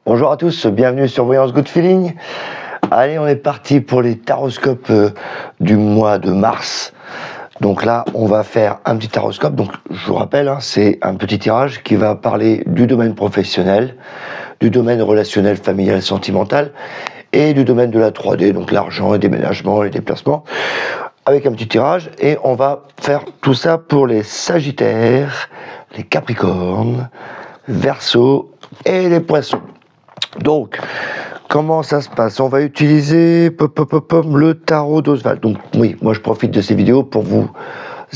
Bonjour à tous, bienvenue sur Voyance Good Feeling. Allez, on est parti pour les taroscopes du mois de mars. Donc là, on va faire un petit taroscope. Donc, je vous rappelle, c'est un petit tirage qui va parler du domaine professionnel, du domaine relationnel, familial, sentimental et du domaine de la 3D, donc l'argent, les déménagements, les déplacements, avec un petit tirage. Et on va faire tout ça pour les Sagittaires, les Capricornes, Verseaux et les Poissons. Donc, comment ça se passe? On va utiliser le tarot d'Oswald. Donc oui, moi je profite de ces vidéos pour vous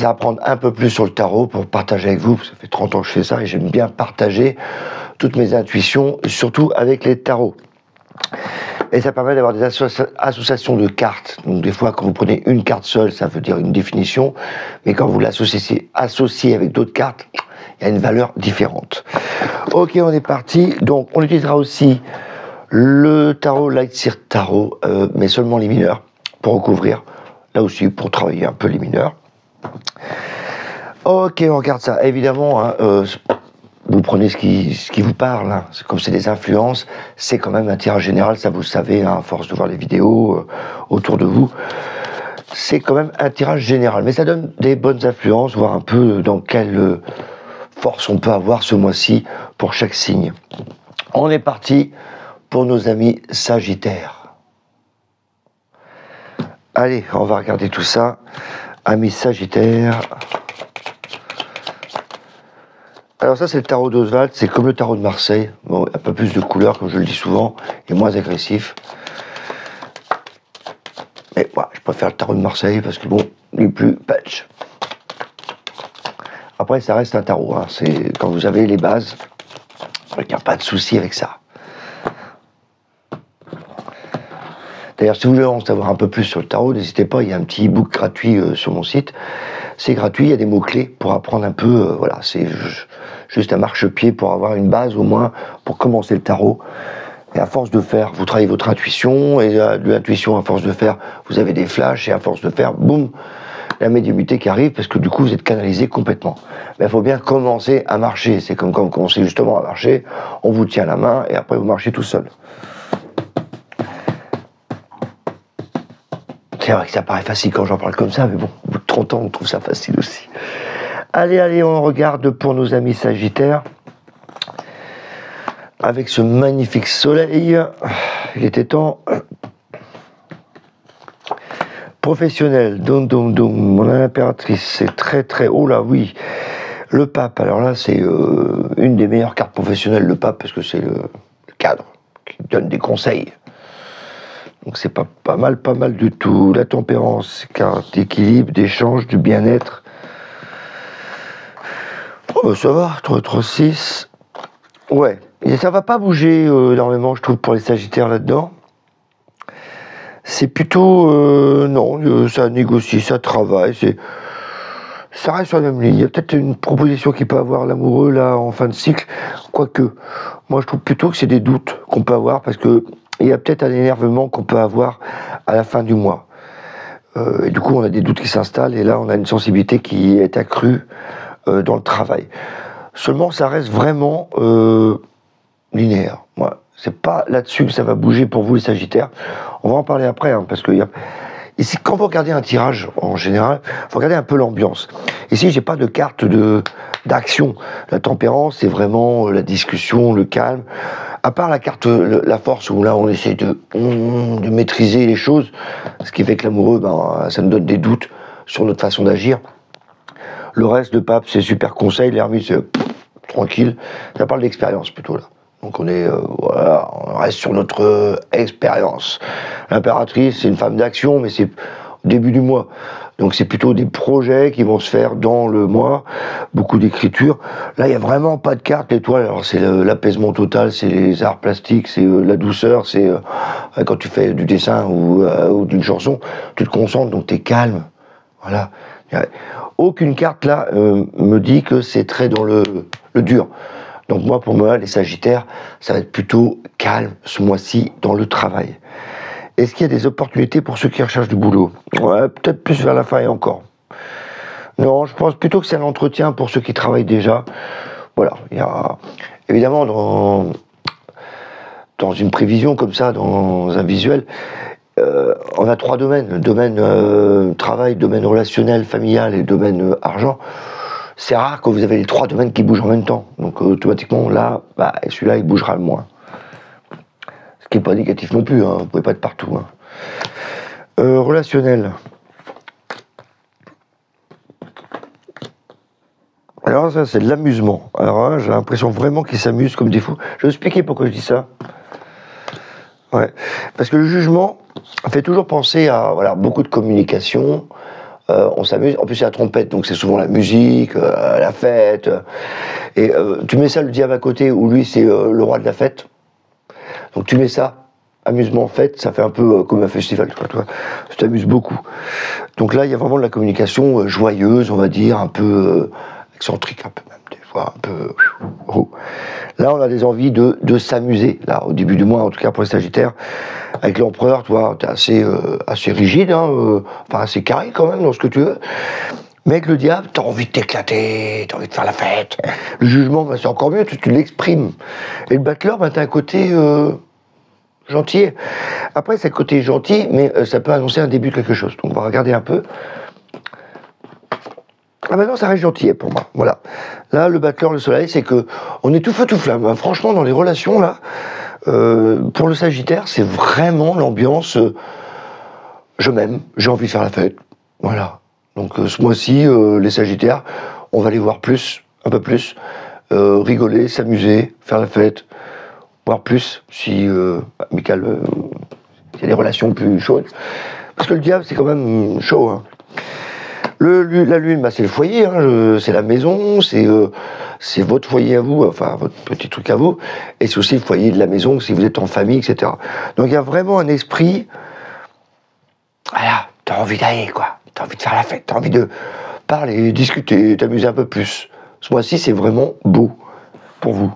apprendre un peu plus sur le tarot, pour partager avec vous. Ça fait 30 ans que je fais ça et j'aime bien partager toutes mes intuitions, surtout avec les tarots. Et ça permet d'avoir des associations de cartes. Donc des fois, quand vous prenez une carte seule, ça veut dire une définition. Mais quand vous l'associez avec d'autres cartes, il y a une valeur différente. Ok, on est parti. Donc, on utilisera aussi le tarot Lightseer Tarot, mais seulement les mineurs, pour recouvrir. Là aussi, pour travailler un peu les mineurs. Ok, on regarde ça. Évidemment, vous prenez ce qui vous parle. Comme c'est des influences, c'est quand même un tirage général, ça vous le savez, à force de voir les vidéos autour de vous. C'est quand même un tirage général, mais ça donne des bonnes influences, voir un peu dans quelle force on peut avoir ce mois-ci pour chaque signe. On est parti pour nos amis Sagittaires. Allez, on va regarder tout ça. Amis Sagittaires. Alors ça, c'est le tarot d'Oswald, c'est comme le tarot de Marseille. Bon, un peu plus de couleurs, comme je le dis souvent, et moins agressif. Mais voilà, je préfère le tarot de Marseille parce que bon, il est plus patch. Après, ça reste un tarot. C'est quand vous avez les bases, il n'y a pas de souci avec ça. D'ailleurs, si vous voulez en savoir un peu plus sur le tarot, n'hésitez pas, il y a un petit e-book gratuit sur mon site. C'est gratuit, il y a des mots-clés pour apprendre un peu. Voilà, c'est juste un marchepied pour avoir une base au moins pour commencer le tarot. Et à force de faire, vous travaillez votre intuition, et de l'intuition, à force de faire, vous avez des flashs, et à force de faire, boum, la médiumnité qui arrive, parce que du coup, vous êtes canalisé complètement. Mais il faut bien commencer à marcher. C'est comme quand vous commencez justement à marcher, on vous tient la main, et après vous marchez tout seul. C'est vrai que ça paraît facile quand j'en parle comme ça, mais bon, au bout de 30 ans, on trouve ça facile aussi. Allez, on regarde pour nos amis Sagittaires. Avec ce magnifique soleil, il était temps. Professionnel, mon impératrice, c'est très, oh là oui, le pape, alors là c'est une des meilleures cartes professionnelles, le pape, parce que c'est le cadre qui donne des conseils. Donc c'est pas mal du tout. La tempérance, carte d'équilibre, d'échange, du bien-être. Oh, ça va, 3-6. Ouais, et ça va pas bouger énormément, je trouve, pour les Sagittaires là-dedans. C'est plutôt, non, ça négocie, ça travaille, ça reste sur la même ligne. Il y a peut-être une proposition qui peut avoir l'amoureux là en fin de cycle, quoique, moi je trouve plutôt que c'est des doutes qu'on peut avoir, parce que il y a peut-être un énervement qu'on peut avoir à la fin du mois. Et du coup, on a des doutes qui s'installent, et là, on a une sensibilité qui est accrue dans le travail. Seulement, ça reste vraiment linéaire. Moi, c'est pas là-dessus que ça va bouger pour vous, les Sagittaires. On va en parler après, parce que ici, quand vous regardez un tirage, en général, il faut regarder un peu l'ambiance. Ici, j'ai pas de carte d'action. La tempérance, c'est vraiment la discussion, le calme. À part la carte, la force, où là, on essaie de maîtriser les choses, ce qui fait que l'amoureux, ça nous donne des doutes sur notre façon d'agir. Le reste, le pape, c'est super conseil. L'ermite, c'est tranquille. Ça parle d'expérience, plutôt, là. Donc on est, voilà, on reste sur notre expérience. L'impératrice, c'est une femme d'action, mais c'est au début du mois. Donc c'est plutôt des projets qui vont se faire dans le mois, beaucoup d'écriture. Là, il n'y a vraiment pas de carte, l'étoile. Alors c'est l'apaisement total, c'est les arts plastiques, c'est la douceur, c'est quand tu fais du dessin ou d'une chanson, tu te concentres, donc tu es calme. Voilà. Aucune carte là me dit que c'est très dans le dur. Donc moi, pour moi, les Sagittaires, ça va être plutôt calme ce mois-ci dans le travail. Est-ce qu'il y a des opportunités pour ceux qui recherchent du boulot? Ouais, peut-être plus vers la fin et encore. Non, je pense plutôt que c'est un entretien pour ceux qui travaillent déjà. Voilà, il y a évidemment dans une prévision comme ça, dans un visuel, on a 3 domaines. Le domaine travail, domaine relationnel, familial et domaine argent. C'est rare que vous avez les 3 domaines qui bougent en même temps. Donc automatiquement, là, bah, celui-là, il bougera le moins. Ce qui n'est pas négatif non plus, hein. Vous ne pouvez pas être partout. Hein. Relationnel. Alors ça, c'est de l'amusement. Alors hein, j'ai l'impression vraiment qu'ils s'amusent comme des fous. Je vais expliquer pourquoi je dis ça. Ouais. Parce que le jugement fait toujours penser à voilà, beaucoup de communication. On s'amuse. En plus, c'est la trompette, donc c'est souvent la musique, la fête. Et tu mets ça, le diable à côté, où lui, c'est le roi de la fête. Donc tu mets ça, amusement, fête, ça fait un peu comme un festival. Tu t'amuses beaucoup. Donc là, il y a vraiment de la communication joyeuse, on va dire, un peu excentrique, un peu même, des fois, un peu... Là, on a des envies de s'amuser. Là, au début du mois, en tout cas pour les Sagittaires, avec l'empereur, toi, t'es assez rigide, hein, enfin assez carré quand même dans ce que tu veux. Mais avec le diable, t'as envie de t'éclater, t'as envie de faire la fête. Le jugement, bah, c'est encore mieux, tu l'exprimes. Et le battleur, bah, t'as un côté gentil. Après, c'est un côté gentil, mais ça peut annoncer un début de quelque chose. Donc, on va regarder un peu. Ah ben non, ça reste gentil pour moi, voilà. Là, le battleur, le soleil, c'est que on est tout feu, tout flamme. Franchement, dans les relations, là, pour le Sagittaire, c'est vraiment l'ambiance, je m'aime, j'ai envie de faire la fête, voilà. Donc ce mois-ci, les Sagittaires, on va les voir plus, un peu plus, rigoler, s'amuser, faire la fête, voire plus, si Michael, il y a des relations plus chaudes. Parce que le diable, c'est quand même chaud, hein. La lune, bah, c'est le foyer, hein, c'est la maison, c'est votre foyer à vous, enfin votre petit truc à vous, et c'est aussi le foyer de la maison si vous êtes en famille, etc. Donc il y a vraiment un esprit, voilà, t'as envie d'aller, quoi, t'as envie de faire la fête, t'as envie de parler, discuter, t'amuser un peu plus. Ce mois-ci, c'est vraiment beau pour vous.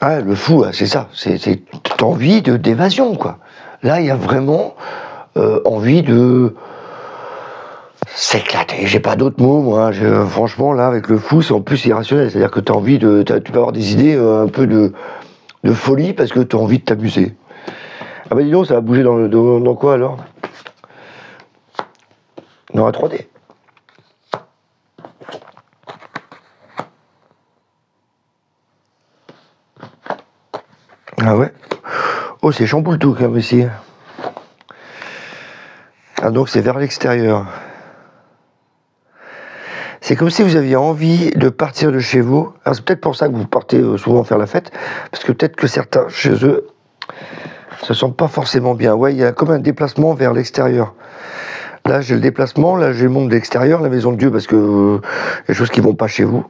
Ah, le fou, c'est ça, t'as envie d'évasion, quoi. Là, il y a vraiment envie de... s'éclater, j'ai pas d'autres mots, moi. Franchement, là, avec le fou, c'est en plus irrationnel. C'est-à-dire que tu as envie de. Tu peux avoir des idées un peu de folie parce que tu as envie de t'amuser. Ah bah dis donc, ça va bouger dans quoi alors? Dans la 3D. Ah ouais? Oh, c'est chamboule tout, quand même, ici. Ah, donc c'est vers l'extérieur. C'est comme si vous aviez envie de partir de chez vous. Alors c'est peut-être pour ça que vous partez souvent faire la fête, parce que peut-être que certains, chez eux, se sentent pas forcément bien. Ouais, il y a comme un déplacement vers l'extérieur. Là, j'ai le déplacement, là, j'ai le monde de l'extérieur, la maison de Dieu, parce que y a des choses qui vont pas chez vous.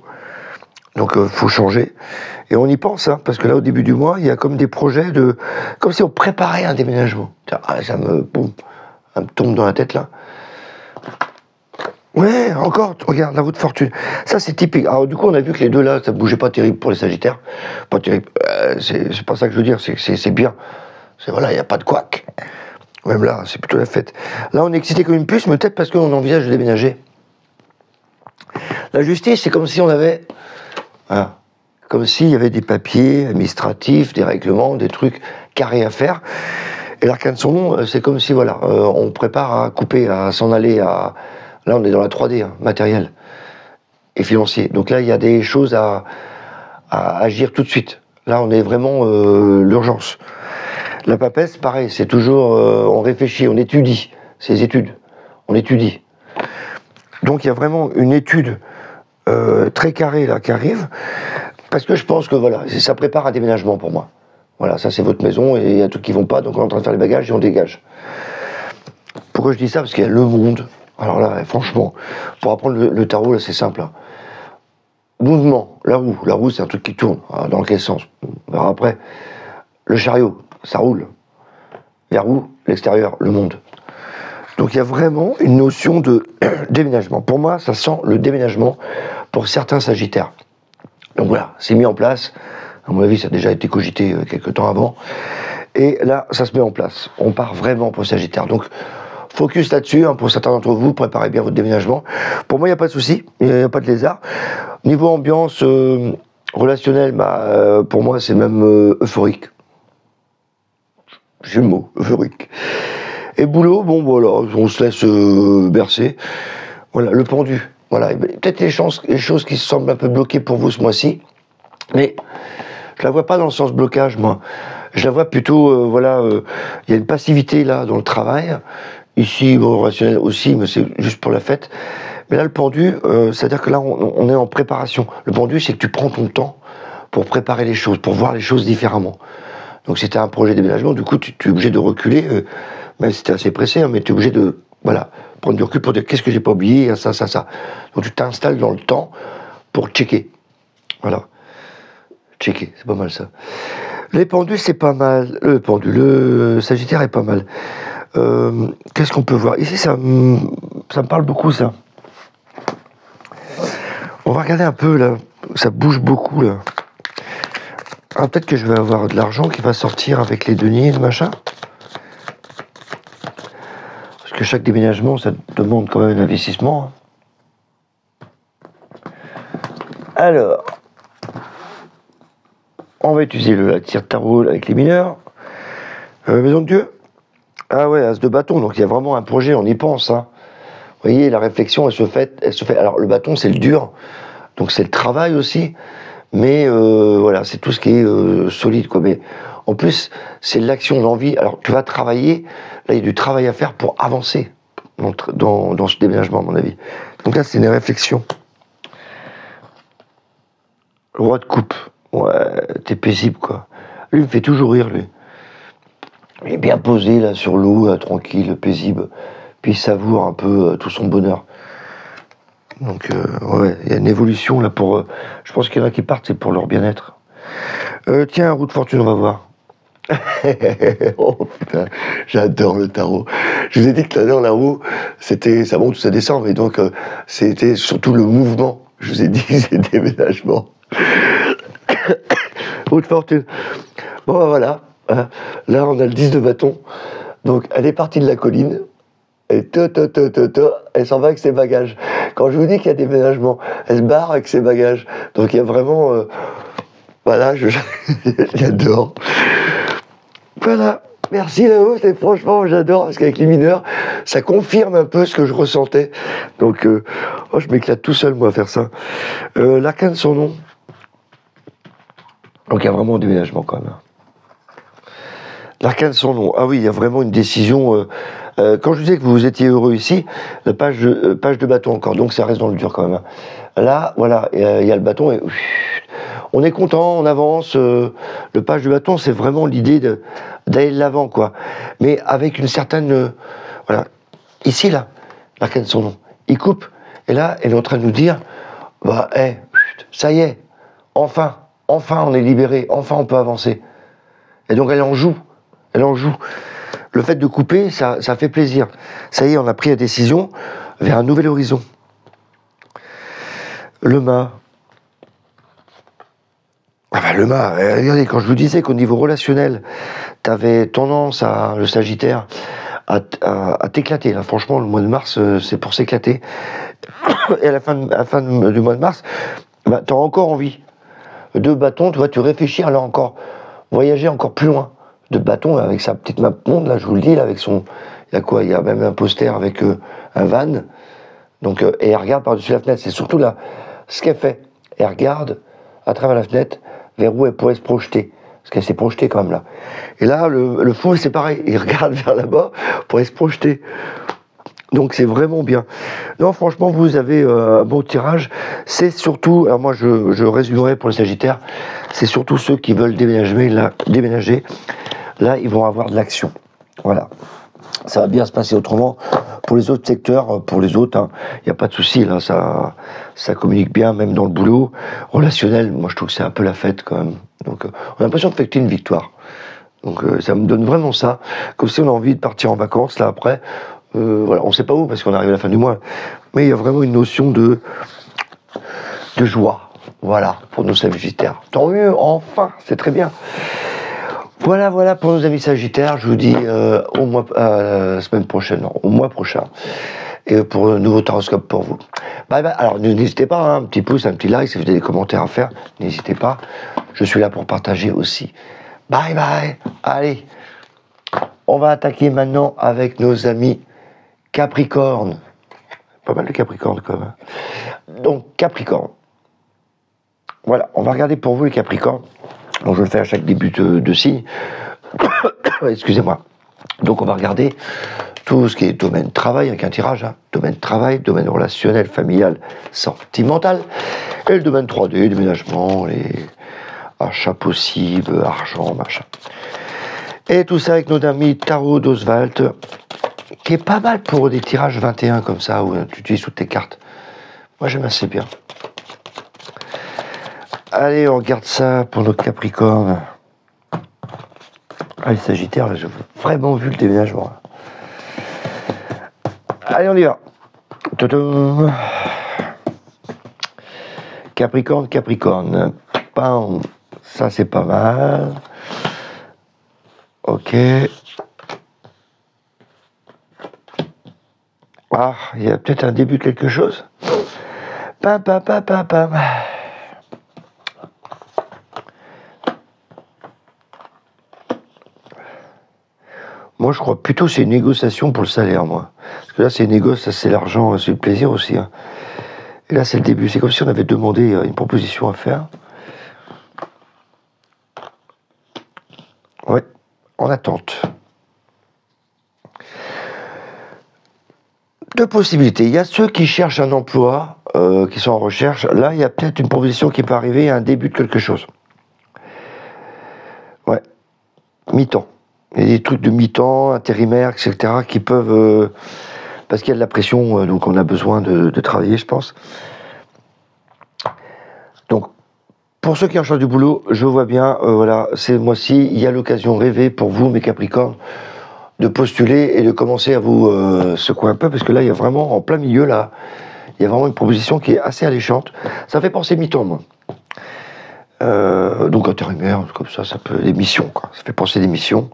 Donc, faut changer. Et on y pense, hein, parce que là, au début du mois, il y a comme des projets de... Comme si on préparait un déménagement. Ah, ça me tombe dans la tête, là. Ouais, encore, regarde, la roue de fortune. Ça, c'est typique. Alors, du coup, on a vu que les deux là, ça bougeait pas terrible pour les Sagittaires. Pas terrible. C'est pas ça que je veux dire, c'est bien. C'est voilà, il n'y a pas de couac. Même là, c'est plutôt la fête. Là, on est excité comme une puce, mais peut-être parce qu'on envisage de déménager. La justice, c'est comme si on avait. Voilà. Comme s'il y avait des papiers administratifs, des règlements, des trucs carrés à faire. Et l'arcane de son nom, c'est comme si, voilà, on prépare à couper, à s'en aller à. Là, on est dans la 3D, hein, matériel et financier. Donc là, il y a des choses à agir tout de suite. Là, on est vraiment l'urgence. La papesse, pareil, c'est toujours, on réfléchit, on étudie. C'est les études. On étudie. Donc, il y a vraiment une étude très carrée là qui arrive. Parce que je pense que voilà, ça prépare un déménagement pour moi. Voilà, ça c'est votre maison et il y a tout qui ne vont pas, donc on est en train de faire les bagages et on dégage. Pourquoi je dis ça? Parce qu'il y a le monde. Alors là, franchement, pour apprendre le tarot, là, c'est simple. Hein. Mouvement, la roue, c'est un truc qui tourne. Hein, dans quel sens? On verra après. Le chariot, ça roule. La roue, l'extérieur, le monde. Donc il y a vraiment une notion de déménagement. Pour moi, ça sent le déménagement pour certains Sagittaires. Donc voilà, c'est mis en place. À mon avis, ça a déjà été cogité quelques temps avant. Et là, ça se met en place. On part vraiment pour Sagittaire. Donc, focus là-dessus, hein, pour certains d'entre vous, préparez bien votre déménagement. Pour moi, il n'y a pas de souci, il n'y a pas de lézard. Niveau ambiance, Relationnel, pour moi, c'est même euphorique. J'ai le mot, euphorique. Et boulot, bon, voilà, on se laisse bercer. Voilà, le pendu. Voilà, peut-être les choses qui semblent un peu bloquées pour vous ce mois-ci, mais je la vois pas dans le sens blocage, moi. Je la vois plutôt, il y a une passivité là dans le travail. Ici, bon, relationnel aussi, mais c'est juste pour la fête. Mais là, le pendu, c'est-à-dire que là, on est en préparation. Le pendu, c'est que tu prends ton temps pour préparer les choses, pour voir les choses différemment. Donc, c'était un projet de déménagement, du coup, tu es obligé de reculer, même si tu es assez pressé, hein, mais tu es obligé de, prendre du recul pour dire qu'est-ce que j'ai pas oublié, ça. Donc, tu t'installes dans le temps pour checker. Voilà. Checker, c'est pas mal ça. Les pendus, c'est pas mal. Le Sagittaire est pas mal. Qu'est-ce qu'on peut voir? Ici, ça me parle beaucoup, ça. On va regarder un peu, là. Ça bouge beaucoup, là. Ah, peut-être que je vais avoir de l'argent qui va sortir avec les deniers, le machin. Parce que chaque déménagement, ça demande quand même un investissement. Alors, on va utiliser la tire tarot avec les mineurs. Maison de Dieu. Ah ouais, as de bâton, donc il y a vraiment un projet, on y pense. Hein. Vous voyez, la réflexion, elle se fait. Alors, le bâton, c'est le dur, donc c'est le travail aussi. Mais voilà, c'est tout ce qui est solide, quoi. Mais en plus, c'est l'action, l'envie. Alors, tu vas travailler, là, il y a du travail à faire pour avancer dans ce déménagement, à mon avis. Donc là, c'est une réflexion. Le roi de coupe. Ouais, t'es paisible, quoi. Lui, il me fait toujours rire, lui. Il est bien posé, là, sur l'eau, tranquille, paisible. Puis il savoure un peu tout son bonheur. Donc, ouais, il y a une évolution, là, pour... je pense qu'il y en a qui partent, c'est pour leur bien-être. Tiens, roue de fortune, on va voir. Oh, putain, j'adore le tarot. Je vous ai dit que la roue, ça monte ou ça descend, mais donc, c'était surtout le mouvement. Je vous ai dit, c'est déménagement. Roue de fortune. Bon, ben voilà. Là, on a le 10 de bâton. Donc, elle est partie de la colline. Et elle s'en va avec ses bagages. Quand je vous dis qu'il y a des déménagements, elle se barre avec ses bagages. Donc, il y a vraiment... voilà, j'adore. Voilà. Merci là-haut, franchement, j'adore, parce qu'avec les mineurs, ça confirme un peu ce que je ressentais. Donc, je m'éclate tout seul, moi, à faire ça. L'arcane de son nom. Donc, il y a vraiment un déménagement, quand même. L'arcane de son nom. Ah oui, il y a vraiment une décision. Quand je disais que vous étiez heureux ici, la page de bâton encore. Donc, ça reste dans le dur, quand même. Là, voilà, il y a le bâton et... On est content, on avance. Le page de bâton, c'est vraiment l'idée d'aller de l'avant, quoi. Mais avec une certaine... voilà. Ici, là, l'arcane de son nom. Il coupe. Et là, elle est en train de nous dire, ça y est, enfin, on est libéré, enfin, on peut avancer. Et donc, elle en joue. Le fait de couper, ça fait plaisir. Ça y est, on a pris la décision vers un nouvel horizon. Le mât. Le mât, regardez, quand je vous disais qu'au niveau relationnel, tu avais tendance, le Sagittaire, à t'éclater. Là, franchement, le mois de mars, c'est pour s'éclater. Et à la fin du mois de mars, tu as encore envie. De bâton, tu vois, tu réfléchis alors encore, voyager encore plus loin. De bâton, avec sa petite map monde, là, je vous le dis, là, avec son... Il y a quoi? Il y a même un poster avec un van. Donc, et elle regarde par-dessus la fenêtre. C'est surtout là, ce qu'elle fait. Elle regarde à travers la fenêtre vers où elle pourrait se projeter. Parce qu'elle s'est projetée quand même là. Et là, le fou, c'est pareil. Il regarde vers là-bas pour se projeter. Donc c'est vraiment bien. Non, franchement, vous avez un bon tirage. C'est surtout, alors moi je résumerai pour les Sagittaires, c'est surtout ceux qui veulent déménager. Là, ils vont avoir de l'action. Voilà. Ça va bien se passer autrement. Pour les autres secteurs, pour les autres, il n'y a pas de souci. Là, ça communique bien, même dans le boulot. Relationnel, moi je trouve que c'est un peu la fête quand même. Donc on a l'impression de fêter une victoire. Donc ça me donne vraiment ça. Comme si on a envie de partir en vacances, là après. Voilà, on ne sait pas où parce qu'on arrive à la fin du mois. Mais il y a vraiment une notion de joie. Voilà, pour nos Sagittaires. Tant mieux, enfin, c'est très bien. Voilà pour nos amis Sagittaires. Je vous dis au mois prochain. et pour un nouveau horoscope pour vous. Bye bye. Alors n'hésitez pas, hein, un petit pouce, un petit like, si vous avez des commentaires à faire, n'hésitez pas. Je suis là pour partager aussi. Bye bye. Allez, on va attaquer maintenant avec nos amis Capricorne. Pas mal de Capricorne quand même. Donc Capricorne. Voilà, on va regarder pour vous les Capricornes. Donc je le fais à chaque début de signe. Excusez-moi. Donc on va regarder tout ce qui est domaine travail avec un tirage, hein. Domaine travail, domaine relationnel, familial, sentimental, et le domaine 3D, déménagement, les achats possibles, argent, machin. Et tout ça avec notre ami Tarot d'Oswald, qui est pas mal pour des tirages 21 comme ça, où tu utilises toutes tes cartes. Moi j'aime assez bien. Allez, on regarde ça pour nos Capricornes. Ah, les Sagittaires, là, j'ai vraiment vu le déménagement. Allez, on y va. Tadam. Capricorne, Capricorne. Bam. Ça, c'est pas mal. Ok. Ah, il y a peut-être un début de quelque chose. Pam, pam, pam, pam, pam. Moi, je crois plutôt que c'est une négociation pour le salaire, moi. Parce que là, c'est une négoce, ça, c'est l'argent, c'est le plaisir aussi. Hein. Et là, c'est le début. C'est comme si on avait demandé une proposition à faire. Ouais, en attente. Deux possibilités. Il y a ceux qui cherchent un emploi, qui sont en recherche. Là, il y a peut-être une proposition qui peut arriver, un début de quelque chose. Ouais, mi-temps. Il y a des trucs de mi-temps, intérimaires, etc., qui peuvent... parce qu'il y a de la pression, donc on a besoin de travailler, je pense. Donc, pour ceux qui recherchent du boulot, je vois bien, voilà, ces mois-ci, il y a l'occasion rêvée pour vous, mes Capricornes, de postuler et de commencer à vous secouer un peu, parce que là, il y a vraiment, en plein milieu, là, il y a vraiment une proposition qui est assez alléchante. Ça fait penser mi-temps, moi. Donc intérimaire, comme ça peut... Des missions, quoi. Ça fait penser des missions.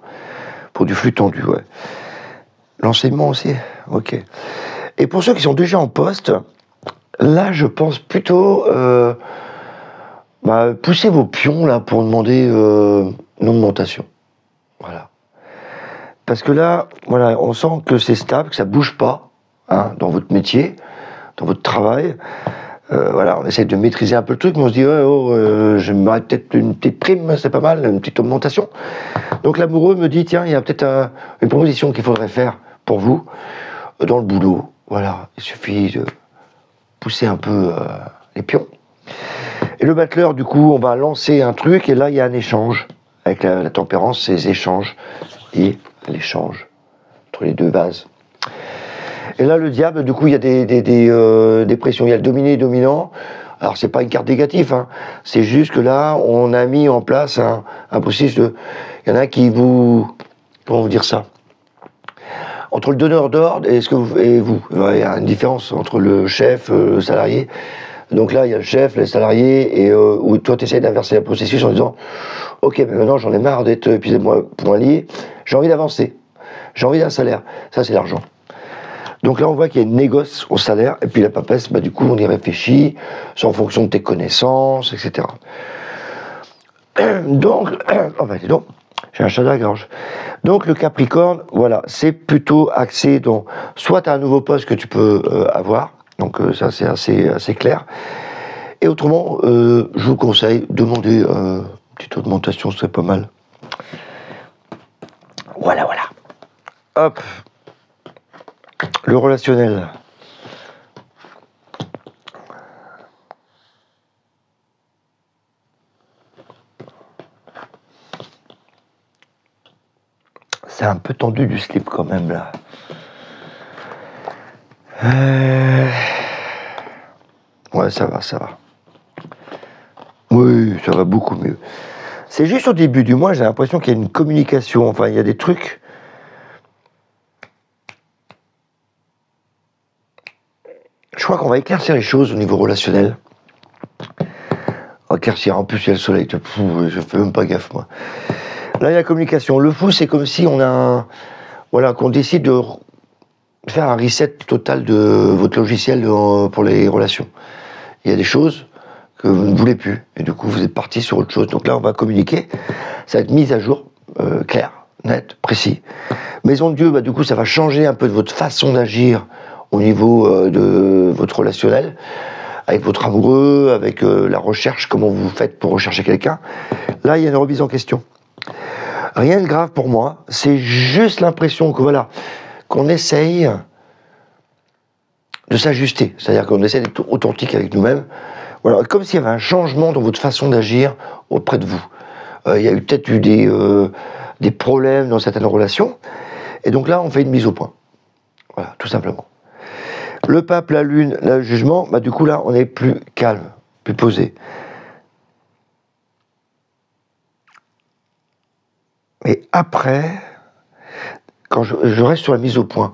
Pour du flux tendu, ouais. L'enseignement aussi, ok. Et pour ceux qui sont déjà en poste, là, je pense plutôt pousser vos pions là pour demander une augmentation. Voilà. Parce que là, voilà, on sent que c'est stable, que ça bouge pas, hein, dans votre métier, dans votre travail. Voilà, on essaie de maîtriser un peu le truc, mais on se dit, j'aimerais peut-être une petite prime, c'est pas mal, une petite augmentation. Donc l'amoureux me dit, tiens, il y a peut-être une proposition qu'il faudrait faire pour vous, dans le boulot. Voilà, il suffit de pousser un peu les pions. Et le battleur, du coup, on va lancer un truc, et là, il y a un échange. Avec la tempérance, c'est les échanges, et l'échange entre les deux vases. Et là, le diable, du coup, il y a des pressions. Il y a le dominé et le dominant. Alors, c'est pas une carte négative, hein. C'est juste que là, on a mis en place un processus de... Il y en a qui vous... Comment vous dire ça? Entre le donneur d'ordre et vous. Il y a une différence entre le chef, le salarié. Donc là, il y a le chef, les salariés, et où toi, tu essaies d'inverser le processus en disant « Ok, mais maintenant, j'en ai marre d'être épuisé-moi pour un lié. J'ai envie d'avancer. J'ai envie d'un salaire. » Ça, c'est l'argent. Donc là, on voit qu'il y a une négoce au salaire, et puis la papesse, du coup, on y réfléchit, c'est en fonction de tes connaissances, etc. Donc, dis donc, j'ai un chat à la gorge. Donc le Capricorne, voilà, c'est plutôt axé dans, soit tu as un nouveau poste que tu peux avoir, donc ça c'est assez clair, et autrement, je vous conseille, demander une petite augmentation, ce serait pas mal. Voilà. Hop. Le relationnel. C'est un peu tendu du slip quand même là. Ouais, ça va. Oui, ça va beaucoup mieux. C'est juste au début du mois, j'ai l'impression qu'il y a une communication, enfin il y a des trucs. Je crois qu'on va éclaircir les choses au niveau relationnel. Éclaircir, en plus il y a le soleil, je fais même pas gaffe moi. Là il y a la communication. Le fou c'est comme si on a voilà, qu'on décide faire un reset total de votre logiciel pour les relations. Il y a des choses que vous ne voulez plus, et du coup vous êtes parti sur autre chose. Donc là on va communiquer, ça va être mise à jour, clair, net, précis. Maison de Dieu, bah, du coup ça va changer un peu de votre façon d'agir au niveau de votre relationnel, avec votre amoureux, avec la recherche, comment vous faites pour rechercher quelqu'un. Là il y a une remise en question. Rien de grave pour moi, c'est juste l'impression que voilà, qu'on essaye de s'ajuster, c'est-à-dire qu'on essaie d'être authentique avec nous-mêmes. Voilà, comme s'il y avait un changement dans votre façon d'agir auprès de vous. Il y a peut-être eu des problèmes dans certaines relations, et donc là, on fait une mise au point. Voilà, tout simplement. Le pape, la lune, le jugement, bah, du coup là, on est plus calme, plus posé. Et après, quand je reste sur la mise au point,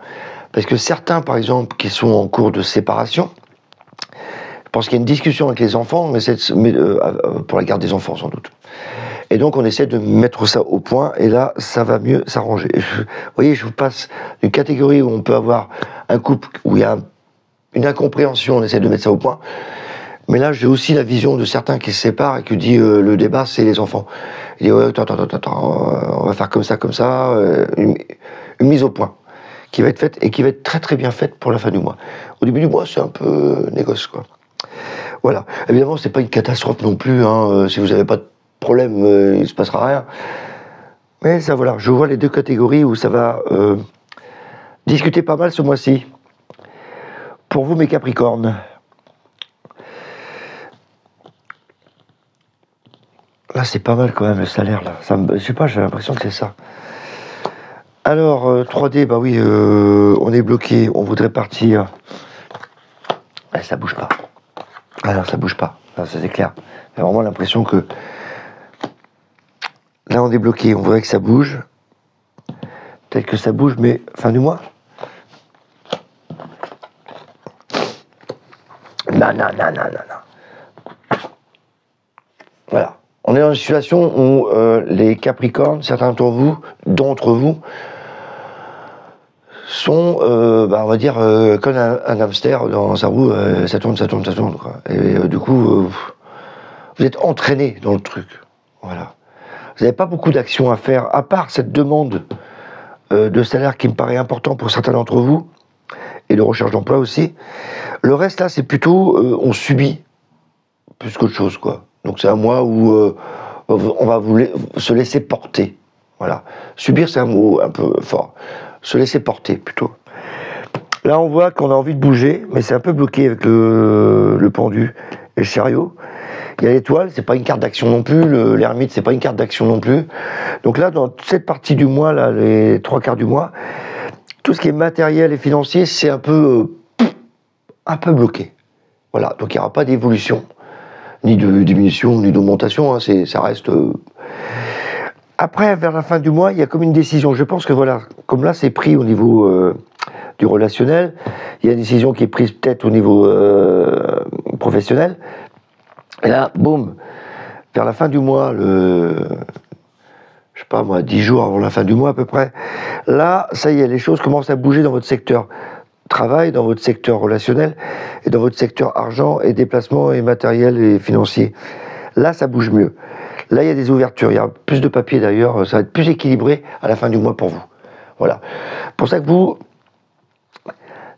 parce que certains, par exemple, qui sont en cours de séparation, je pense qu'il y a une discussion avec les enfants, on essaie pour la garde des enfants sans doute. Et donc on essaie de mettre ça au point, et là, ça va mieux s'arranger. Vous voyez, je vous passe d'une catégorie où on peut avoir un couple où il y a une incompréhension, on essaie de mettre ça au point. Mais là, j'ai aussi la vision de certains qui se séparent et qui disent le débat, c'est les enfants. Il dit, ouais, attends, on va faire comme ça, une mise au point qui va être faite et qui va être très très bien faite pour la fin du mois. Au début du mois, c'est un peu négoce, quoi. Voilà. Évidemment, c'est pas une catastrophe non plus, hein. Si vous n'avez pas de problème, il ne se passera rien. Mais ça, voilà, je vois les deux catégories où ça va discuter pas mal ce mois-ci. Pour vous, mes Capricornes. Là, c'est pas mal quand même le salaire, là. Je sais pas, j'ai l'impression que c'est ça. Alors, 3D, bah oui, on est bloqué, on voudrait partir. Ça bouge pas. Alors, ça bouge pas, ça c'est clair. J'ai vraiment l'impression que là, on est bloqué, on voudrait que ça bouge. Peut-être que ça bouge, mais fin du mois. Non. Voilà. On est dans une situation où les Capricornes, certains d'entre vous, sont, on va dire, comme un hamster dans sa roue, ça tourne, quoi. Et du coup, vous êtes entraîné dans le truc. Voilà. Vous n'avez pas beaucoup d'actions à faire, à part cette demande de salaire qui me paraît important pour certains d'entre vous, et de recherche d'emploi aussi. Le reste, là, c'est plutôt, on subit, plus qu'autre chose, quoi. Donc c'est un mois où on va se laisser porter. Voilà. Subir, c'est un mot un peu fort. Se laisser porter, plutôt. Là, on voit qu'on a envie de bouger, mais c'est un peu bloqué avec le pendu et le chariot. Il y a l'étoile, c'est pas une carte d'action non plus. L'ermite, c'est pas une carte d'action non plus. Donc là, dans cette partie du mois, là, les 3/4 du mois, tout ce qui est matériel et financier, c'est un peu bloqué. Voilà. Donc il n'y aura pas d'évolution, ni de diminution, ni d'augmentation. Hein, ça reste. Après, vers la fin du mois, il y a comme une décision. Je pense que voilà, comme là, c'est pris au niveau du relationnel, il y a une décision qui est prise peut-être au niveau professionnel. Et là, boum, vers la fin du mois, je sais pas moi, 10 jours avant la fin du mois à peu près, là, ça y est, les choses commencent à bouger dans votre secteur travail, dans votre secteur relationnel, et dans votre secteur argent et déplacement et matériel et financier. Là, ça bouge mieux. Là, il y a des ouvertures, il y a plus de papier d'ailleurs, ça va être plus équilibré à la fin du mois pour vous. Voilà. Pour ça que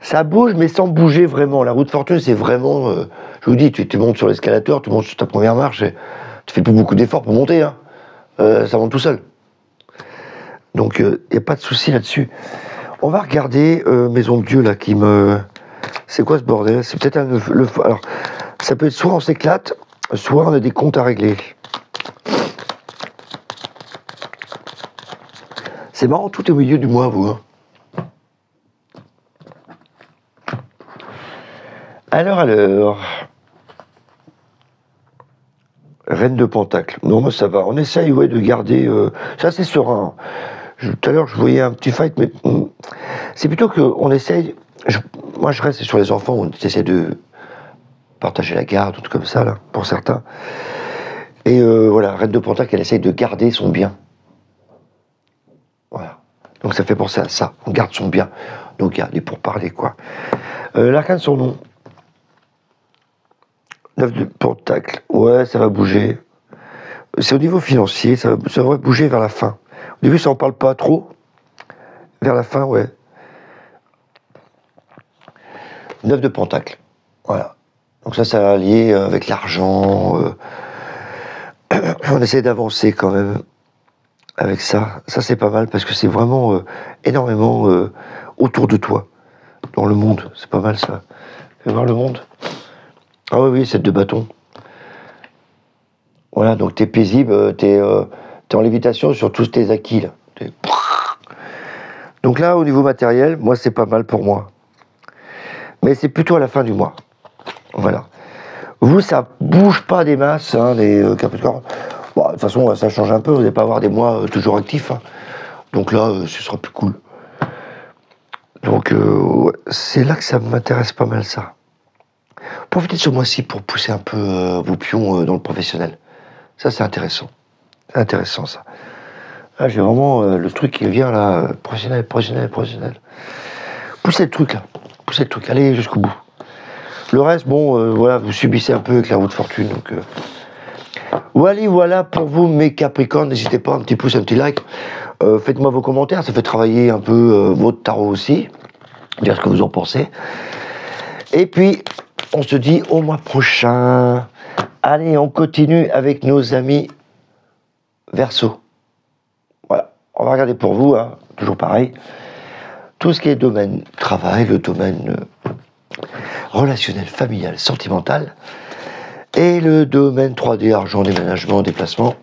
ça bouge, mais sans bouger vraiment. La roue de fortune, c'est vraiment, je vous dis, tu montes sur l'escalator, tu montes sur ta première marche, et tu fais plus beaucoup d'efforts pour monter, hein. Ça monte tout seul. Donc, il n'y a pas de souci là-dessus. On va regarder Maison de Dieu, là, qui me... C'est quoi ce bordel? C'est peut-être alors, ça peut être soit on s'éclate, soit on a des comptes à régler. C'est marrant, tout est au milieu du mois, vous. Hein. Alors. Reine de Pentacle. Non, moi ça va. On essaye, ouais, de garder... ça, c'est serein. Tout à l'heure, je voyais un petit fight, mais c'est plutôt qu'on essaye... Moi, je reste sur les enfants, on essaie de partager la garde, tout comme ça, là, pour certains. Et voilà, Reine de Pentacle, elle essaye de garder son bien. Voilà. Donc ça fait penser à ça, on garde son bien. Donc il y a des pourparlers, quoi. L'arcane de son nom. 9 de pentacle, ouais, ça va bouger. C'est au niveau financier, ça va bouger vers la fin. Au début, ça en parle pas trop. Vers la fin, ouais. 9 de pentacle, voilà. Donc ça va lié avec l'argent. On essaie d'avancer quand même avec ça. Ça, c'est pas mal parce que c'est vraiment énormément autour de toi, dans le monde. C'est pas mal, ça. Fais voir le monde. Ah oui, 7 de bâton. Voilà, donc t'es paisible, t'es en lévitation sur tous tes acquis, là. Donc là, au niveau matériel, moi, c'est pas mal pour moi. Mais c'est plutôt à la fin du mois. Voilà. Vous, ça bouge pas des masses, hein, les Capricornes. Bon, de toute façon, ça change un peu, vous n'allez pas avoir des mois toujours actifs. Hein. Donc là, ce sera plus cool. Donc, ouais, c'est là que ça m'intéresse pas mal, ça. Profitez de ce mois-ci pour pousser un peu vos pions dans le professionnel. Ça, c'est intéressant. C'est intéressant, ça. Là, j'ai vraiment le truc qui vient, là, professionnel. Poussez le truc, là. Poussez le truc, allez jusqu'au bout. Le reste, bon, voilà, vous subissez un peu avec la roue de fortune, donc... Voilà pour vous, mes Capricornes. N'hésitez pas, un petit pouce, un petit like. Faites-moi vos commentaires, ça fait travailler un peu votre tarot aussi. Dire ce que vous en pensez. Et puis, on se dit au mois prochain. Allez, on continue avec nos amis Verseau. Voilà, on va regarder pour vous, hein, toujours pareil. Tout ce qui est domaine travail, le domaine relationnel, familial, sentimental, et le domaine 3D, argent, déménagement, déplacement,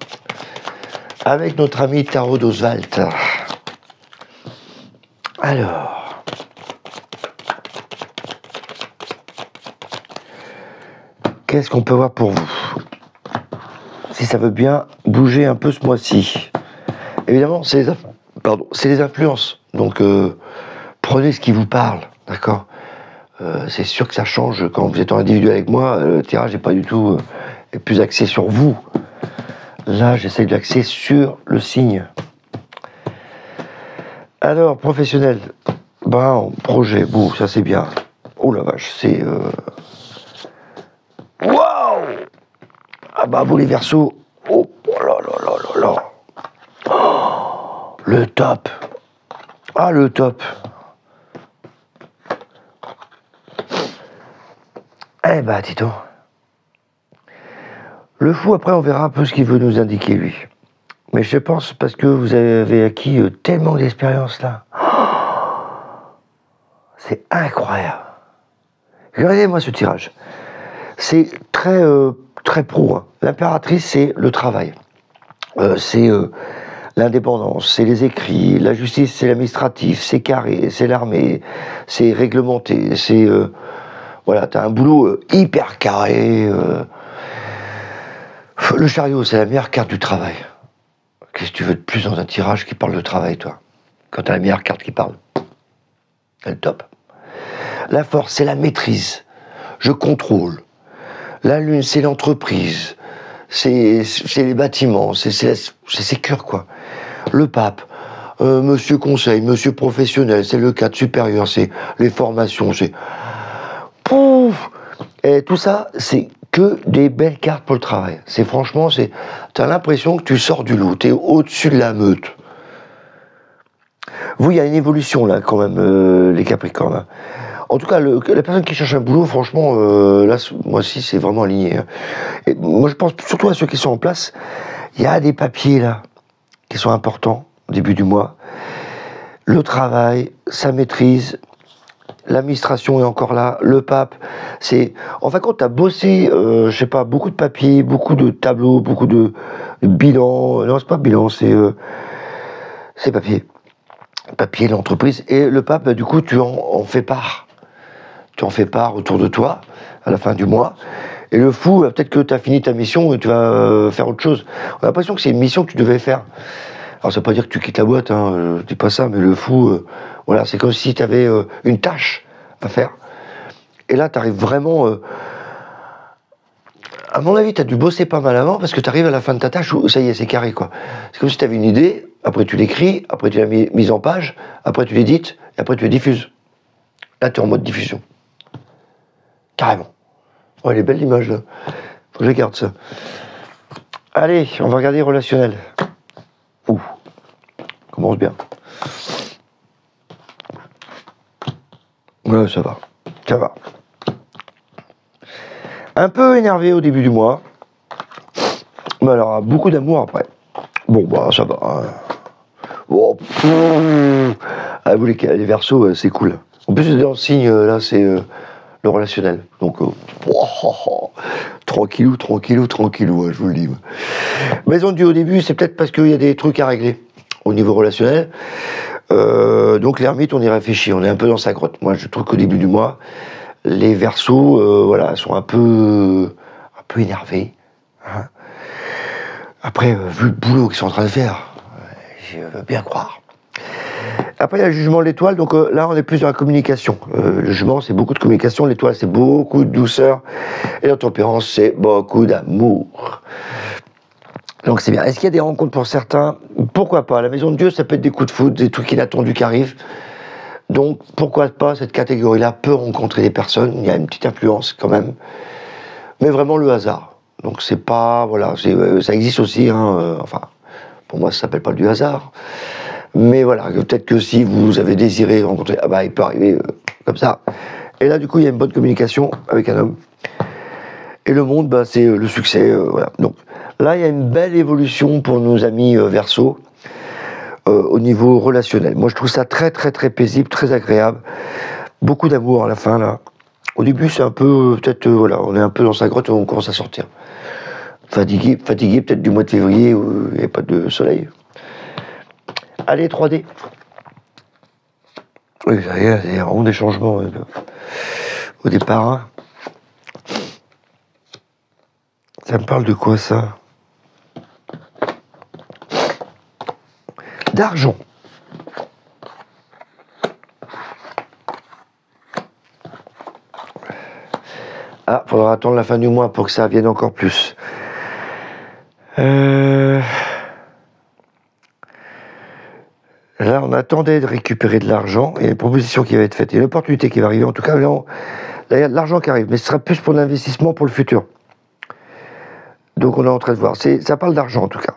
avec notre ami Tarot d'Oswald. Alors, qu'est-ce qu'on peut voir pour vous? Si ça veut bien bouger un peu ce mois-ci. Évidemment, c'est les influences. Donc, prenez ce qui vous parle, d'accord? C'est sûr que ça change quand vous êtes en individuel avec moi. Le tirage n'est pas du tout est plus axé sur vous. Là, j'essaie de l'axer sur le signe. Alors, professionnel. Ben, projet. Bon, ça c'est bien. Oh la vache, c'est... Waouh! Ah bah, vous les Verseaux. Oh là là là là là. Oh, le top. Ah, le top. Eh ben, Tito. Le fou, après, on verra un peu ce qu'il veut nous indiquer, lui. Mais je pense, parce que vous avez acquis tellement d'expérience, là. C'est incroyable. Regardez-moi ce tirage. C'est très, très pro. Hein. L'impératrice, c'est le travail. C'est l'indépendance, c'est les écrits. La justice, c'est l'administratif. C'est carré, c'est l'armée. C'est réglementé. C'est... voilà, t'as un boulot hyper carré. Le chariot, c'est la meilleure carte du travail. Qu'est-ce que tu veux de plus dans un tirage qui parle de travail, toi? Quand t'as la meilleure carte qui parle. Elle est top. La force, c'est la maîtrise. Je contrôle. La lune, c'est l'entreprise. C'est les bâtiments. C'est sécure, quoi. Le pape, monsieur conseil, monsieur professionnel, c'est le cadre supérieur, c'est les formations, c'est... Pouf! Et tout ça, c'est que des belles cartes pour le travail. C'est franchement, t'as l'impression que tu sors du lot, t'es au-dessus de la meute. Vous, il y a une évolution là, quand même, les Capricornes. Hein. En tout cas, la personne qui cherche un boulot, franchement, là, moi aussi, c'est vraiment aligné. Hein. Et moi, je pense surtout à ceux qui sont en place. Il y a des papiers là qui sont importants au début du mois. Le travail, sa maîtrise. L'administration est encore là, le pape, c'est... En fin de compte, t'as bossé, je sais pas, beaucoup de papiers, beaucoup de tableaux, beaucoup de bilans... Non, c'est pas bilan, c'est papier. Papier, l'entreprise. Et le pape, du coup, tu en fais part. Tu en fais part autour de toi, à la fin du mois. Et le fou, peut-être que tu as fini ta mission et tu vas faire autre chose. On a l'impression que c'est une mission que tu devais faire. Alors, ça veut pas dire que tu quittes la boîte, hein, je dis pas ça, mais le fou... voilà, c'est comme si tu avais une tâche à faire. Et là, tu arrives vraiment... à mon avis, tu as dû bosser pas mal avant parce que tu arrives à la fin de ta tâche où ça y est, c'est carré, quoi. C'est comme si tu avais une idée, après tu l'écris, après tu l'as mise en page, après tu l'édites, et après tu les diffuses. Là, tu es en mode diffusion. Carrément. Ouais, elle est belle l'image, là. Faut que je garde ça. Allez, on va regarder relationnel. Ouh, commence bien. Ouais, ça va. Ça va. Un peu énervé au début du mois. Mais alors, beaucoup d'amour après. Bon, bah, ça va. Hein. Oh, ah, vous, les Verseaux, c'est cool. En plus, dans le signe, là, c'est le relationnel. Donc, tranquillou, hein, je vous le dis. Maison de Dieu, au début, c'est peut-être parce qu'il y a des trucs à régler au niveau relationnel. Donc, l'ermite, on y réfléchit. On est un peu dans sa grotte. Moi, je trouve qu'au début du mois, les Verseaux, voilà, sont un peu énervés. Hein. Après, vu le boulot qu'ils sont en train de faire, je veux bien croire. Après, il y a le jugement de l'étoile, donc là, on est plus dans la communication. Le jugement, c'est beaucoup de communication, l'étoile, c'est beaucoup de douceur, et la tempérance, c'est beaucoup d'amour. Donc c'est bien. Est-ce qu'il y a des rencontres pour certains? Pourquoi pas? La maison de Dieu, ça peut être des coups de foudre, des trucs inattendus qui arrivent. Donc pourquoi pas, cette catégorie-là peut rencontrer des personnes, il y a une petite influence quand même, mais vraiment le hasard. Donc c'est pas, voilà, ça existe aussi, hein, enfin, pour moi ça s'appelle pas du hasard, mais voilà, peut-être que si vous avez désiré rencontrer, ah bah il peut arriver comme ça, et là du coup il y a une bonne communication avec un homme, et le monde, bah, c'est le succès, voilà. Donc là il y a une belle évolution pour nos amis Verseaux, au niveau relationnel. Moi je trouve ça très très très paisible, très agréable, beaucoup d'amour à la fin là. Au début c'est un peu, peut-être, voilà, on est un peu dans sa grotte et on commence à sortir. Fatigué peut-être du mois de février où il n'y a pas de soleil. Allez, 3D. Oui, il y a vraiment des changements au départ. Hein. Ça me parle de quoi, ça? D'argent. Ah, faudra attendre la fin du mois pour que ça vienne encore plus. Là, on attendait de récupérer de l'argent. Il y a une proposition qui va être faite. Il y a une opportunité qui va arriver. En tout cas, là, il y a de l'argent qui arrive. Mais ce sera plus pour l'investissement pour le futur. Donc, on est en train de voir. Ça parle d'argent, en tout cas.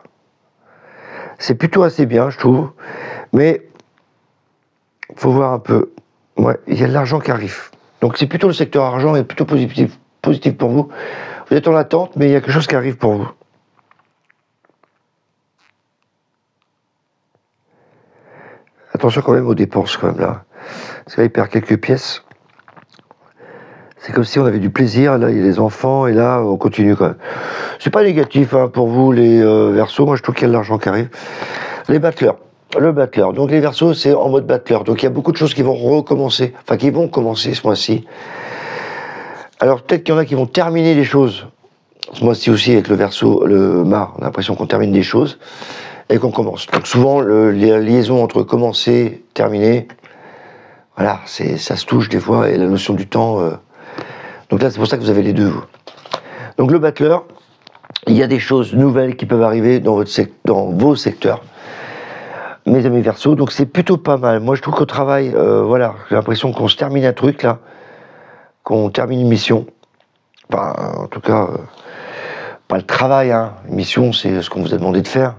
C'est plutôt assez bien, je trouve. Mais, il faut voir un peu. Ouais, il y a de l'argent qui arrive. Donc, c'est plutôt le secteur argent est plutôt positif pour vous. Vous êtes en attente, mais il y a quelque chose qui arrive pour vous. Attention quand même aux dépenses, quand même, là. Parce que là, il perd quelques pièces. C'est comme si on avait du plaisir. Là, il y a les enfants, et là, on continue quand même. C'est pas négatif, hein, pour vous, les Verseaux. Moi, je trouve qu'il y a de l'argent qui arrive. Les battleurs. Le battleur. Donc, les Verseaux, c'est en mode battleur. Donc, il y a beaucoup de choses qui vont recommencer. Enfin, qui vont commencer ce mois-ci. Alors, peut-être qu'il y en a qui vont terminer les choses. Ce mois-ci aussi, avec le Verseau, le Mars, on a l'impression qu'on termine des choses. Et qu'on commence. Donc souvent, la liaison entre commencer, terminer, voilà, ça se touche des fois, et la notion du temps. Donc là, c'est pour ça que vous avez les deux, vous. Donc le battleur, il y a des choses nouvelles qui peuvent arriver dans vos secteurs, mes amis Verseaux, donc c'est plutôt pas mal. Moi, je trouve qu'au travail, voilà, j'ai l'impression qu'on se termine un truc, là, qu'on termine une mission. Enfin, en tout cas, pas le travail, hein. Une mission, c'est ce qu'on vous a demandé de faire.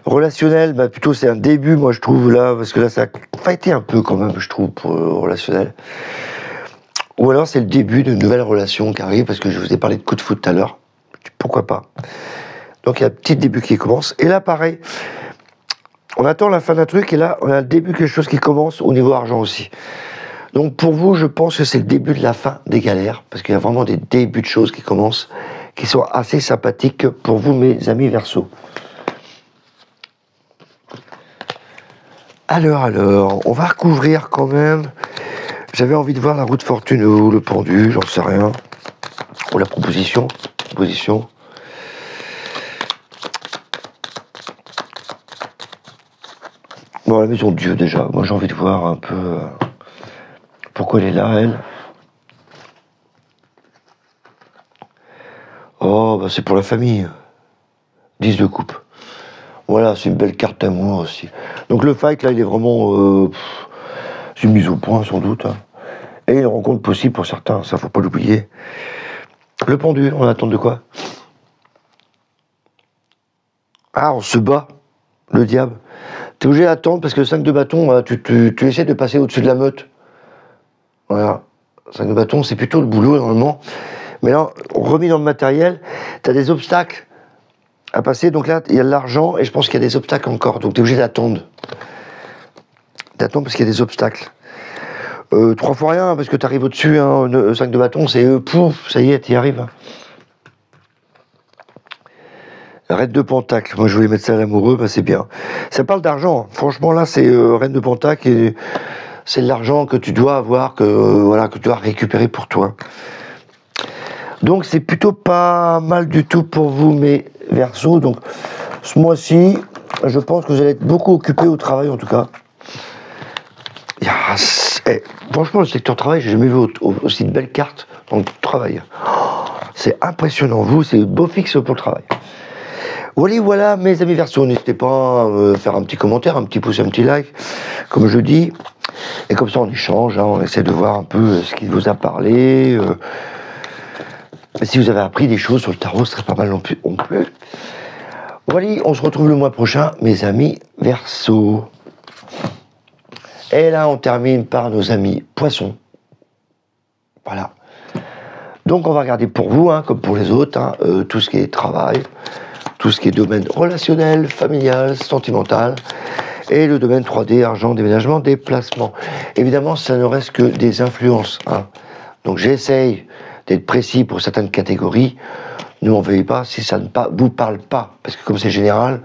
Relationnel, bah plutôt c'est un début, moi je trouve là, parce que là ça a fighté un peu quand même, je trouve, pour le relationnel. Ou alors c'est le début d'une nouvelle relation qui arrive, parce que je vous ai parlé de coup de foot tout à l'heure. Pourquoi pas? Donc il y a un petit début qui commence. Et là pareil, on attend la fin d'un truc, et là on a le début de quelque chose qui commence au niveau argent aussi. Donc pour vous, je pense que c'est le début de la fin des galères, parce qu'il y a vraiment des débuts de choses qui commencent, qui sont assez sympathiques pour vous, mes amis Verseaux. Alors, on va recouvrir quand même. J'avais envie de voir la roue de fortune ou le pendu, j'en sais rien. Ou la proposition. Bon, la maison de Dieu déjà. Moi, j'ai envie de voir un peu pourquoi elle est là, elle. Oh, bah c'est pour la famille. 10 de coupe. Voilà, c'est une belle carte d'amour aussi. Donc le fight, là, il est vraiment... c'est une mise au point, sans doute. Hein. Et une rencontre possible pour certains, ça, faut pas l'oublier. Le pendu, on attend de quoi? Ah, on se bat, le diable. T'es obligé d'attendre parce que le 5 de bâton, tu essaies de passer au-dessus de la meute. Voilà. 5 de bâton, c'est plutôt le boulot, normalement. Mais là, remis dans le matériel, t'as des obstacles à passer. Donc là, il y a de l'argent et je pense qu'il y a des obstacles encore. Donc t'es obligé d'attendre. D'attendre parce qu'il y a des obstacles. 3 fois rien, parce que t'arrives au-dessus, hein, 5 de bâton, c'est pouf, ça y est, t'y arrives. Reine de Pentacle, moi je voulais mettre ça à l'amoureux, bah c'est bien. Ça parle d'argent, franchement là c'est Reine de Pentacle et c'est de l'argent que tu dois avoir, voilà, que tu dois récupérer pour toi. Donc c'est plutôt pas mal du tout pour vous mes Verseaux. Donc ce mois-ci, je pense que vous allez être beaucoup occupés au travail en tout cas. Franchement le secteur travail, j'ai jamais vu aussi de belles cartes dans le travail. Oh, c'est impressionnant, vous c'est beau fixe pour le travail. Voilà mes amis Verseaux, n'hésitez pas à faire un petit commentaire, un petit pouce, un petit like, comme je dis, et comme ça on échange, hein, on essaie de voir un peu ce qui vous a parlé, si vous avez appris des choses sur le tarot, ce serait pas mal non plus. Voilà, on se retrouve le mois prochain, mes amis Verseaux. Et là on termine par nos amis Poissons. Voilà. Donc on va regarder pour vous, hein, comme pour les autres, hein, tout ce qui est travail, tout ce qui est domaine relationnel, familial, sentimental, et le domaine 3D, argent, déménagement, déplacement. Évidemment, ça ne reste que des influences. Hein. Donc j'essaye d'être précis pour certaines catégories. Ne m'en veuillez pas si ça ne vous parle pas, parce que comme c'est général,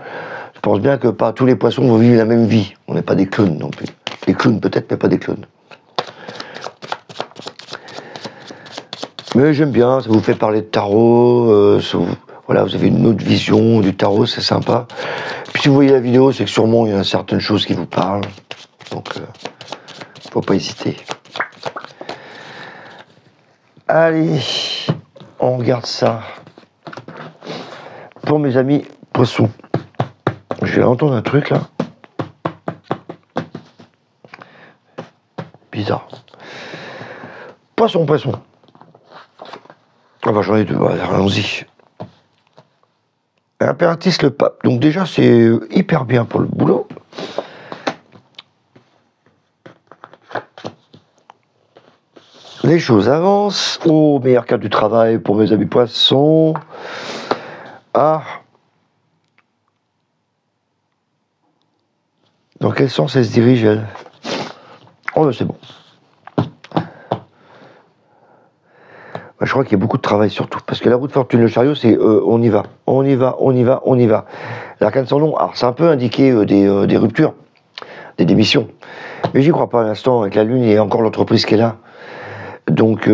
je pense bien que pas tous les poissons vont vivre la même vie. On n'est pas des clowns non plus. Des clowns peut-être, mais pas des clowns. Mais j'aime bien, ça vous fait parler de tarot, voilà, vous avez une autre vision du tarot, c'est sympa. Puis si vous voyez la vidéo, c'est que sûrement il y a certaines choses qui vous parlent. Donc, faut pas hésiter. Allez, on regarde ça. Pour mes amis Poissons. Je vais entendre un truc là. Bizarre. Poisson. Ah bah j'en ai deux, allons-y. Impératrice le pape. Donc déjà c'est hyper bien pour le boulot. Les choses avancent. Oh, meilleure carte du travail pour mes amis Poissons. Ah. Dans quel sens elle se dirige elle? Oh ben c'est bon. Je crois qu'il y a beaucoup de travail surtout, parce que la roue de fortune, le chariot, c'est on y va. L'arcane sans nom, alors c'est un peu indiqué des ruptures, des démissions, mais j'y crois pas à l'instant, avec la lune et encore l'entreprise qui est là. Donc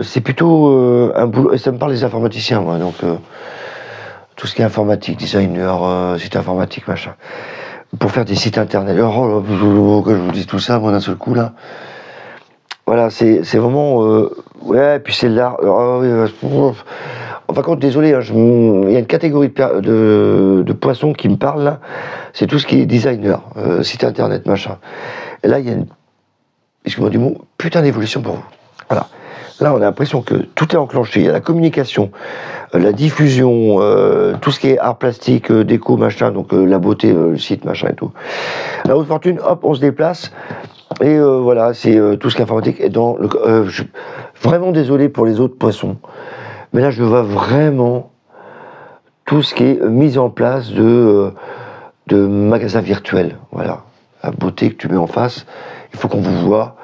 c'est plutôt un boulot, et ça me parle des informaticiens, moi, donc tout ce qui est informatique, designer, site informatique, machin, pour faire des sites internet. Oh, que je vous dis tout ça, moi, d'un seul coup, là. Voilà, c'est vraiment... ouais, et puis c'est l'art... Enfin, contre, désolé, hein, il y a une catégorie de poissons qui me parle, là. C'est tout ce qui est designer, site internet, machin. Et là, il y a une... excusez-moi du mot, putain d'évolution pour vous. Voilà. Là, on a l'impression que tout est enclenché. Il y a la communication, la diffusion, tout ce qui est art plastique, déco, machin, donc la beauté, le site, machin et tout. La haute fortune, hop, on se déplace... Et voilà, c'est tout ce qui est informatique. Et dans le, je suis vraiment désolé pour les autres poissons. Mais là, je vois vraiment tout ce qui est mise en place de magasins virtuels. Voilà. La beauté que tu mets en face, il faut qu'on vous voit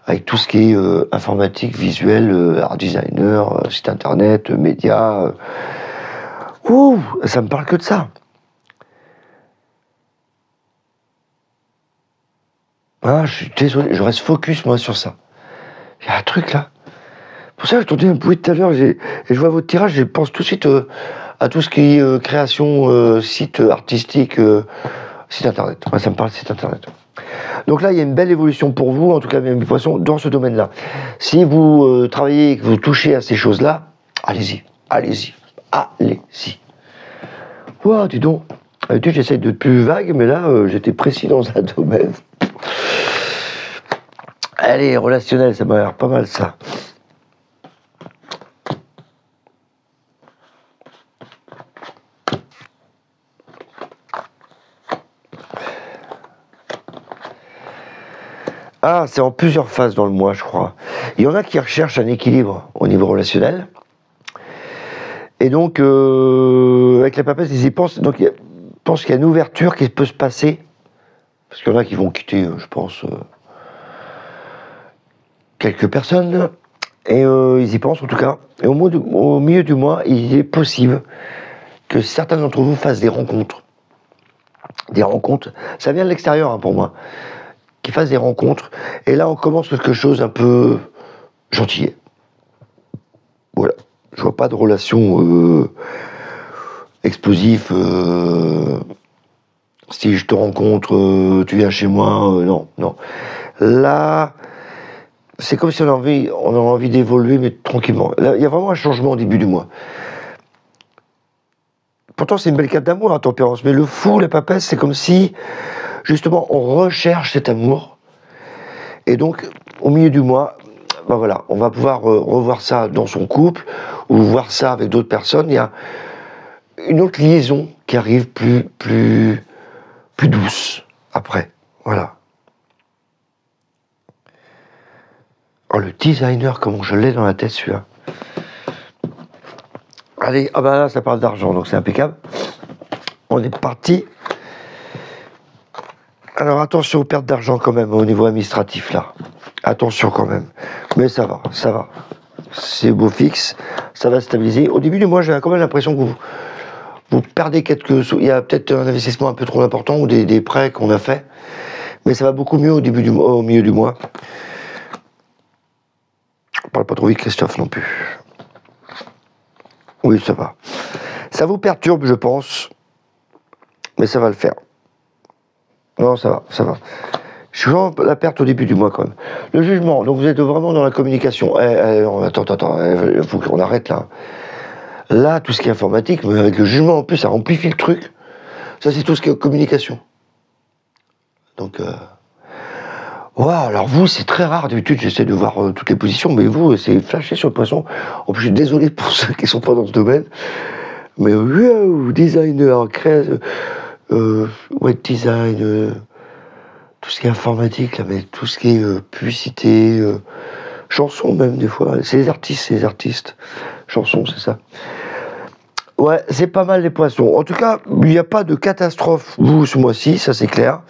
avec tout ce qui est informatique, visuel, art designer, site internet, médias. Ouh, ça me parle que de ça. Ah, je suis désolé, je reste focus moi sur ça. Il y a un truc là. Pour ça, j'entendais un bruit tout à l'heure et je vois votre tirage, je pense tout de suite à tout ce qui est création, site artistique, site internet. Ouais, ça me parle de site internet. Donc là, il y a une belle évolution pour vous, en tout cas, mes poissons, dans ce domaine-là. Si vous travaillez et que vous touchez à ces choses-là, allez-y. Ouah, dis donc. D'habitude, j'essaie de plus vague, mais là, j'étais précis dans un domaine. Allez, relationnel, ça m'a l'air pas mal, ça. Ah, c'est en plusieurs phases dans le mois, je crois. Il y en a qui recherchent un équilibre au niveau relationnel. Et donc, avec la papesse, ils y pensent. Donc, ils pensent qu'il y a une ouverture qui peut se passer. Parce qu'il y en a qui vont quitter, je pense, quelques personnes. Et ils y pensent en tout cas. Et au milieu du mois, il est possible que certains d'entre vous fassent des rencontres. Des rencontres, ça vient de l'extérieur hein, pour moi. Qu'ils fassent des rencontres. Et là, on commence quelque chose un peu gentil. Voilà. Je vois pas de relation explosive. Si je te rencontre, tu viens chez moi. Non, non. Là, c'est comme si on a envie d'évoluer, mais tranquillement. Là, il y a vraiment un changement au début du mois. Pourtant, c'est une belle carte d'amour, la tempérance. Mais le fou, la papesse, c'est comme si, justement, on recherche cet amour. Et donc, au milieu du mois, ben voilà, on va pouvoir revoir ça dans son couple, ou voir ça avec d'autres personnes. Il y a une autre liaison qui arrive plus douce après. Voilà. Oh, le designer, comment je l'ai dans la tête, celui-là. Allez, ah bah là, ça parle d'argent, donc c'est impeccable. On est parti. Alors, attention aux pertes d'argent quand même, au niveau administratif, là. Attention quand même. Mais ça va, ça va. C'est beau fixe, ça va stabiliser. Au début du mois, j'ai quand même l'impression que vous perdez quelques sous. Il y a peut-être un investissement un peu trop important ou des prêts qu'on a fait. Mais ça va beaucoup mieux au milieu du mois. On parle pas trop vite, Christophe, non plus. Oui, ça va. Ça vous perturbe, je pense. Mais ça va le faire. Non, ça va, ça va. Je suis vraiment la perte au début du mois, quand même. Le jugement, donc vous êtes vraiment dans la communication. Attends, il faut qu'on arrête, là. Là, tout ce qui est informatique, mais avec le jugement, en plus, ça amplifie le truc. Ça, c'est tout ce qui est communication. Donc, wow, alors vous, c'est très rare. D'habitude, j'essaie de voir toutes les positions, mais vous, c'est flashé sur le poisson. En plus, je suis désolé pour ceux qui sont pas dans ce domaine. Mais wow, designer, web design, tout ce qui est informatique, là, mais tout ce qui est publicité, chansons même, des fois. C'est les artistes. Chansons, c'est ça. Ouais, c'est pas mal les poissons. En tout cas, il n'y a pas de catastrophe, vous, ce mois-ci, ça c'est clair.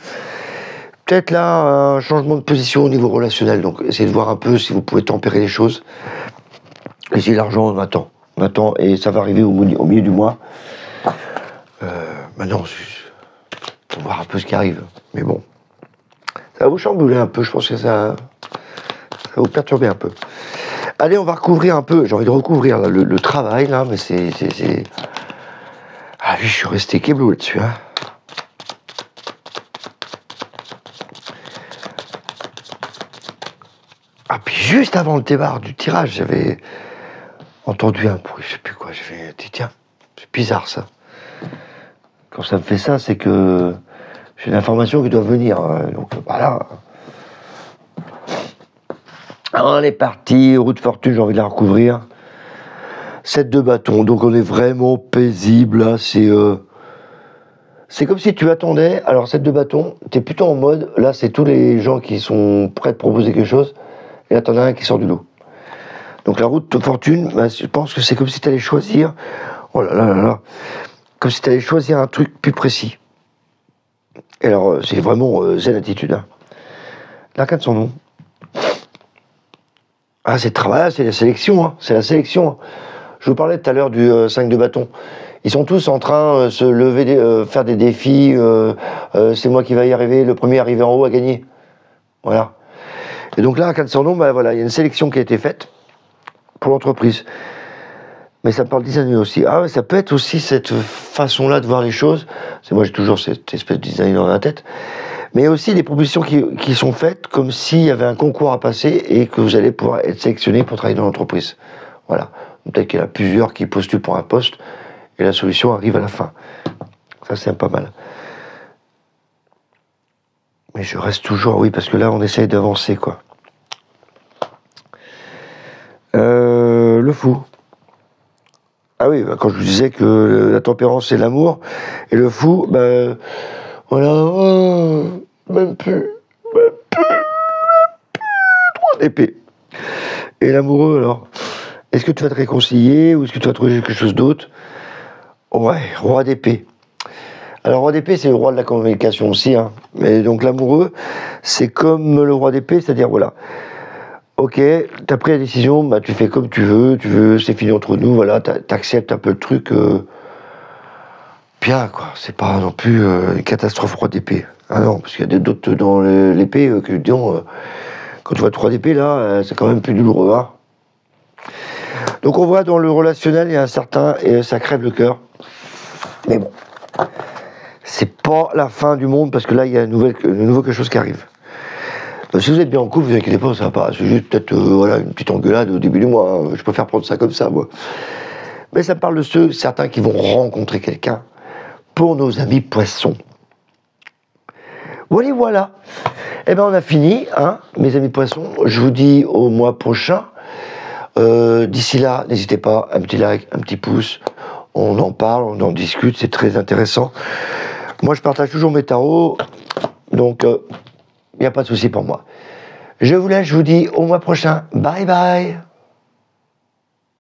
Peut-être là, un changement de position au niveau relationnel. Donc, essayez de voir un peu si vous pouvez tempérer les choses. Et si l'argent, on attend. Et ça va arriver au milieu du mois. Maintenant, faut voir un peu ce qui arrive. Mais bon, ça va vous chambouler un peu. Je pense que ça va vous perturber un peu. Allez, on va recouvrir un peu. J'ai envie de recouvrir là, le travail, là, mais c'est... Ah oui, je suis resté kéblo là-dessus, hein. Ah, puis juste avant le départ du tirage, j'avais entendu un bruit, je sais plus quoi. J'ai fait, tiens, c'est bizarre ça. Quand ça me fait ça, c'est que j'ai une information qui doit venir. Donc voilà. On est parti, route fortune, j'ai envie de la recouvrir. 7 de bâton, donc on est vraiment paisible là. C'est comme si tu attendais. Alors 7 de bâton, t'es plutôt en mode. Là, c'est tous les gens qui sont prêts à te proposer quelque chose. Et là, t'en as un qui sort du lot. Donc la route de fortune, bah, je pense que c'est comme si t'allais choisir. Oh là là là là. Comme si t'allais choisir un truc plus précis. Et alors, c'est vraiment zen attitude. Hein. L'arcane son nom. Ah, c'est le travail, c'est la sélection. Hein. C'est la sélection. Hein. Je vous parlais tout à l'heure du 5 de bâton. Ils sont tous en train de se lever, faire des défis. C'est moi qui va y arriver. Le premier arrivé en haut a gagné. Voilà. Et donc là, à 400 noms, bah voilà, il y a une sélection qui a été faite pour l'entreprise. Mais ça me parle design aussi. Ah ouais, ça peut être aussi cette façon-là de voir les choses. C'est moi, j'ai toujours cette espèce de design dans la tête. Mais il y a aussi des propositions qui sont faites comme s'il y avait un concours à passer et que vous allez pouvoir être sélectionné pour travailler dans l'entreprise. Voilà. Peut-être qu'il y en a plusieurs qui postulent pour un poste et la solution arrive à la fin. Ça, c'est pas mal. Mais je reste toujours, oui, parce que là, on essaye d'avancer, quoi. Le fou. Ah oui, bah, quand je vous disais que la tempérance, c'est l'amour, et le fou, ben, voilà, même plus, 3 d'épée. Et l'amoureux, alors, est-ce que tu vas te réconcilier, ou est-ce que tu vas trouver quelque chose d'autre? Ouais, roi d'épée. Alors, roi d'épée, c'est le roi de la communication aussi, hein. Mais donc, l'amoureux, c'est comme le roi d'épée, c'est-à-dire, voilà. Ok, t'as pris la décision, bah, tu fais comme tu veux, c'est fini entre nous, voilà, t'acceptes un peu le truc, bien, quoi. C'est pas non plus une catastrophe roi d'épée. Ah non, parce qu'il y a d'autres dans l'épée que, disons, quand tu vois 3 d'épée, là, c'est quand même plus douloureux, hein. Donc, on voit dans le relationnel, il y a un certain, et ça crève le cœur. Mais bon, c'est pas la fin du monde, parce que là, il y a de nouveau quelque chose qui arrive. Si vous êtes bien en couple, vous inquiétez pas, ça va pas. C'est juste peut-être voilà, une petite engueulade au début du mois. Hein. Je préfère prendre ça comme ça, moi. Mais ça parle de certains qui vont rencontrer quelqu'un. Pour nos amis poissons. Voilà. Eh ben, on a fini, hein, mes amis poissons. Je vous dis au mois prochain. D'ici là, n'hésitez pas, un petit like, un petit pouce. On en parle, on en discute, c'est très intéressant. Moi, je partage toujours mes tarots. Donc, il n'y a pas de souci pour moi. Je vous laisse, je vous dis au mois prochain. Bye bye.